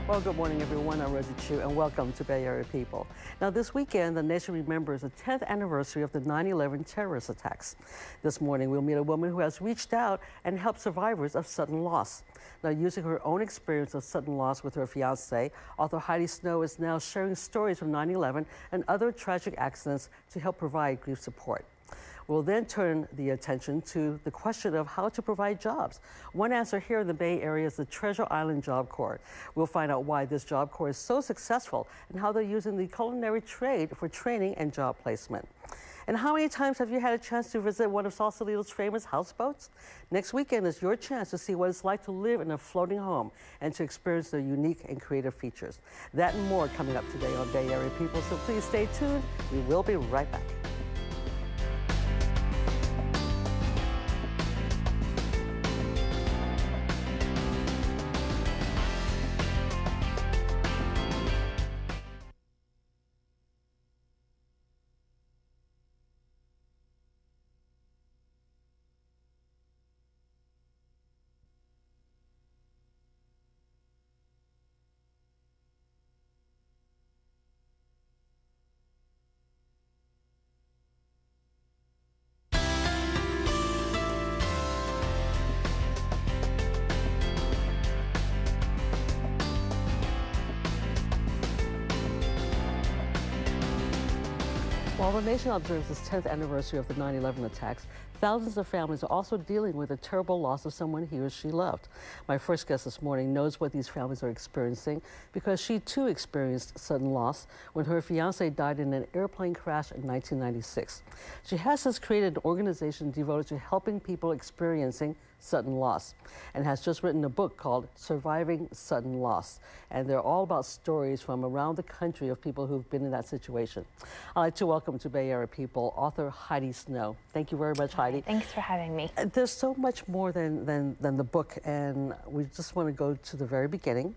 Well, good morning, everyone. I'm Rosie Chu, and welcome to Bay Area People. Now, this weekend, the nation remembers the 10th anniversary of the 9/11 terrorist attacks. This morning, we'll meet a woman who has reached out and helped survivors of sudden loss. Now, using her own experience of sudden loss with her fiancé, author Heidi Snow is now sharing stories from 9/11 and other tragic accidents to help provide grief support. We'll then turn the attention to the question of how to provide jobs. One answer here in the Bay Area is the Treasure Island Job Corps. We'll find out why this job corps is so successful and how they're using the culinary trade for training and job placement. And how many times have you had a chance to visit one of Sausalito's famous houseboats? Next weekend is your chance to see what it's like to live in a floating home and to experience their unique and creative features. That and more coming up today on Bay Area People, so please stay tuned. We will be right back. While the nation observes its 10th anniversary of the 9/11 attacks, thousands of families are also dealing with the terrible loss of someone he or she loved. My first guest this morning knows what these families are experiencing because she too experienced sudden loss when her fiancé died in an airplane crash in 1996. She has since created an organization devoted to helping people experiencing sudden loss and has just written a book called Surviving Sudden Loss. And they're all about stories from around the country of people who've been in that situation. I'd like to welcome to Bay Area People author Heidi Snow. Thank you very much, Heidi. Thanks for having me. There's so much more than the book, and we just want to go to the very beginning.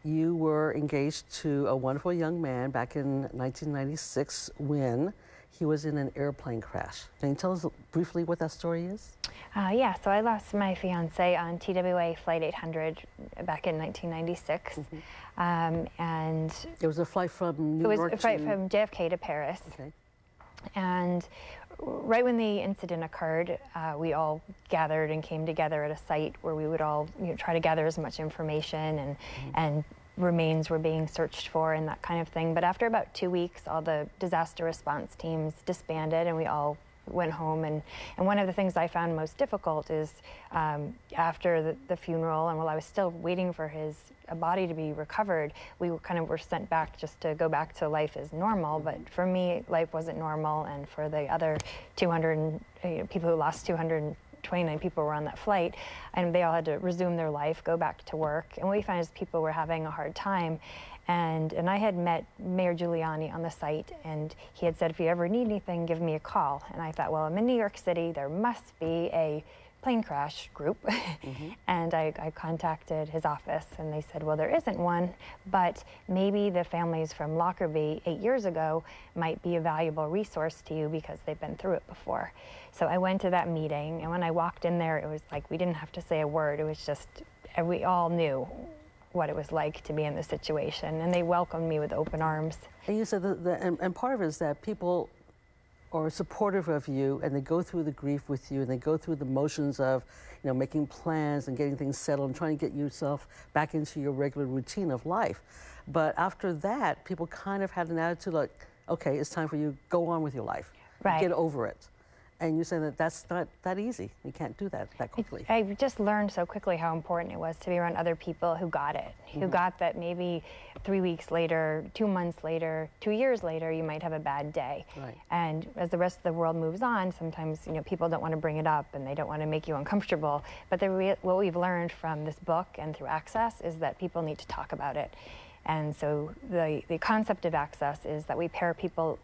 You were engaged to a wonderful young man back in 1996 when he was in an airplane crash. Can you tell us briefly what that story is? Yeah, so I lost my fiance on TWA Flight 800 back in 1996. And it was a flight from New York to... It was a flight from JFK to Paris. Okay. And right when the incident occurred, we all gathered and came together at a site where we would all try to gather as much information and remains were being searched for and that kind of thing. But after about 2 weeks, all the disaster response teams disbanded and we all went home. And one of the things I found most difficult is after the funeral, and while I was still waiting for his body to be recovered, we were sent back just to go back to life as normal. But for me, life wasn't normal, and for the other 200 people who lost 229 people were on that flight, and they all had to resume their life, go back to work. And what we found is people were having a hard time. And I had met Mayor Giuliani on the site, and he had said, if you ever need anything, give me a call. And I thought, well, I'm in New York City, there must be a plane crash group. And I contacted his office, and they said, well, there isn't one, but maybe the families from Lockerbie 8 years ago might be a valuable resource to you because they've been through it before. So I went to that meeting, and when I walked in there, it was like we didn't have to say a word. It was just, we all knew what it was like to be in this situation, and they welcomed me with open arms. And you said and part of it is that people are supportive of you, and they go through the grief with you, and they go through the motions of, making plans and getting things settled and trying to get yourself back into your regular routine of life. But after that, people kind of had an attitude like, okay, it's time for you to go on with your life. Right. Get over it. And you say that that's not that easy. You can't do that quickly. I just learned so quickly how important it was to be around other people who got it, who got that maybe 3 weeks later, 2 months later, 2 years later, you might have a bad day. Right. And as the rest of the world moves on, sometimes people don't want to bring it up and they don't want to make you uncomfortable. But what we've learned from this book and through Access is that people need to talk about it. And so the concept of Access is that we pair people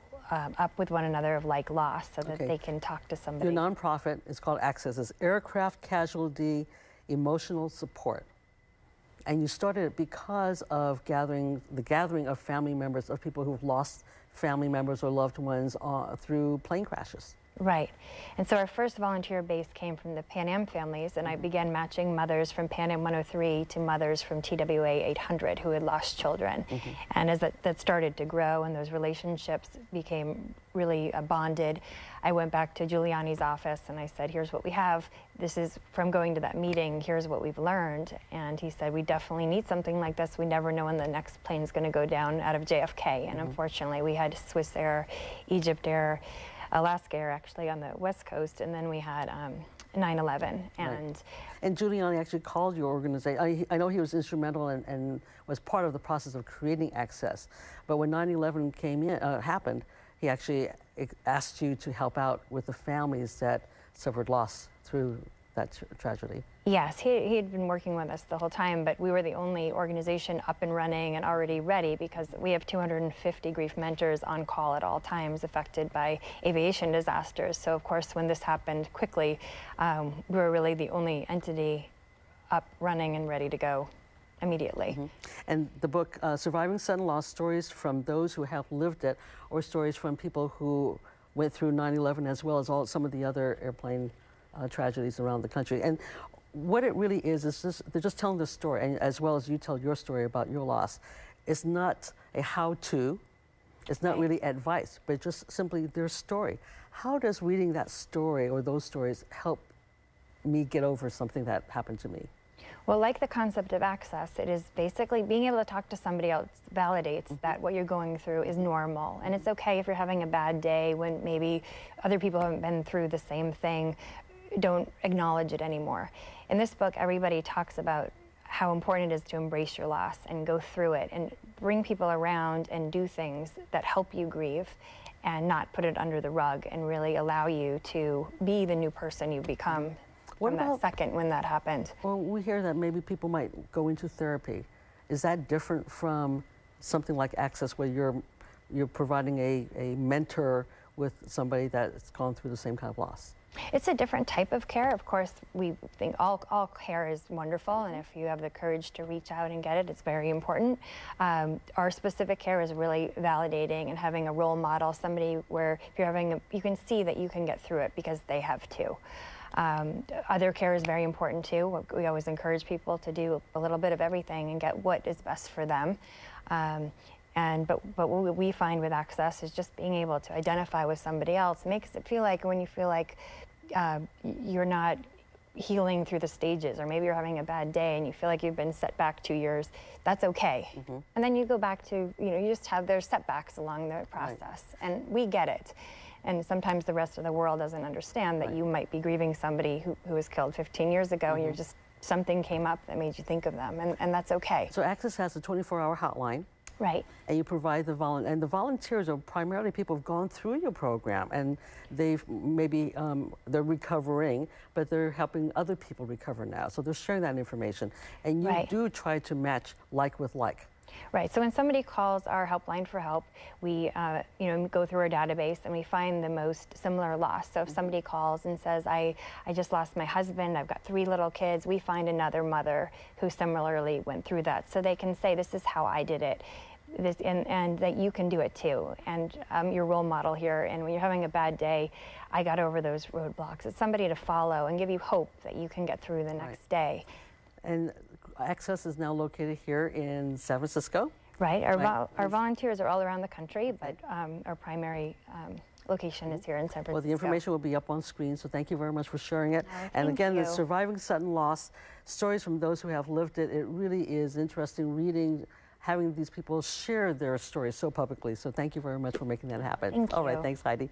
up with one another of like loss so that they can talk to somebody. Your nonprofit is called Access. It's AirCraft Casualty Emotional Support. And you started it because of the gathering of family members of people who've lost family members or loved ones through plane crashes. Right. And so our first volunteer base came from the Pan Am families, and I began matching mothers from Pan Am 103 to mothers from TWA 800 who had lost children. And as that started to grow and those relationships became really bonded, I went back to Giuliani's office and I said, here's what we have. This is from going to that meeting, here's what we've learned. And he said, we definitely need something like this. We never know when the next plane's going to go down out of JFK. And unfortunately, we had Swiss Air, Egypt Air, Alaska Air actually on the West Coast, and then we had 9/11. And Giuliani actually called your organization. I know he was instrumental and was part of the process of creating Access. But when 9/11 happened, he actually asked you to help out with the families that suffered loss through that tragedy. Yes, he had been working with us the whole time, but we were the only organization up and running and already ready because we have 250 grief mentors on call at all times affected by aviation disasters. So of course, when this happened quickly, we were really the only entity up, running, and ready to go immediately. And the book, Surviving Sudden Loss, Stories from Those Who Have Lived It, or stories from people who went through 9/11 as well as some of the other airplane tragedies around the country. And what it really is they're just telling the story, and as well as you tell your story about your loss. It's not a how-to, it's not really advice, but just simply their story. How does reading that story or those stories help me get over something that happened to me? Well, like the concept of access, it is basically being able to talk to somebody else validates that what you're going through is normal. And it's okay if you're having a bad day when maybe other people haven't been through the same thing. Don't acknowledge it anymore. In this book, everybody talks about how important it is to embrace your loss and go through it and bring people around and do things that help you grieve and not put it under the rug and really allow you to be the new person you become from that second when that happened. Well, we hear that maybe people might go into therapy. Is that different from something like Access where you're providing a mentor with somebody that's gone through the same kind of loss? It's a different type of care. Of course, we think all care is wonderful, and if you have the courage to reach out and get it, it's very important. Our specific care is really validating and having a role model, somebody where if you're having you can see that you can get through it because they have too. Other care is very important too. We always encourage people to do a little bit of everything and get what is best for them. But what we find with Access is just being able to identify with somebody else makes it feel like when you feel like you're not healing through the stages, or maybe you're having a bad day and you feel like you've been set back 2 years, that's okay. And then you go back to, you just have their setbacks along the process, and we get it. And sometimes the rest of the world doesn't understand that you might be grieving somebody who was killed 15 years ago, and you're just, something came up that made you think of them, and that's okay. So Access has a 24-hour hotline. Right. And you provide the volunteers are primarily people who've gone through your program, and they've maybe they're recovering, but they're helping other people recover now. So they're sharing that information, and you do try to match like with like. Right. So when somebody calls our helpline for help, we go through our database and we find the most similar loss. So if somebody calls and says, I just lost my husband, I've got 3 little kids, we find another mother who similarly went through that. So they can say, this is how I did it. And that you can do it too. And I'm your role model here. And when you're having a bad day, I got over those roadblocks. It's somebody to follow and give you hope that you can get through the next day. And Access is now located here in San Francisco. Right. Our volunteers are all around the country, but our primary location is here in San Francisco. Well, the information will be up on screen, so thank you very much for sharing it. And again, the Surviving Sudden Loss, Stories from Those Who Have Lived It, it really is interesting reading, having these people share their stories so publicly. So thank you very much for making that happen. Thank you. All right, thanks, Heidi.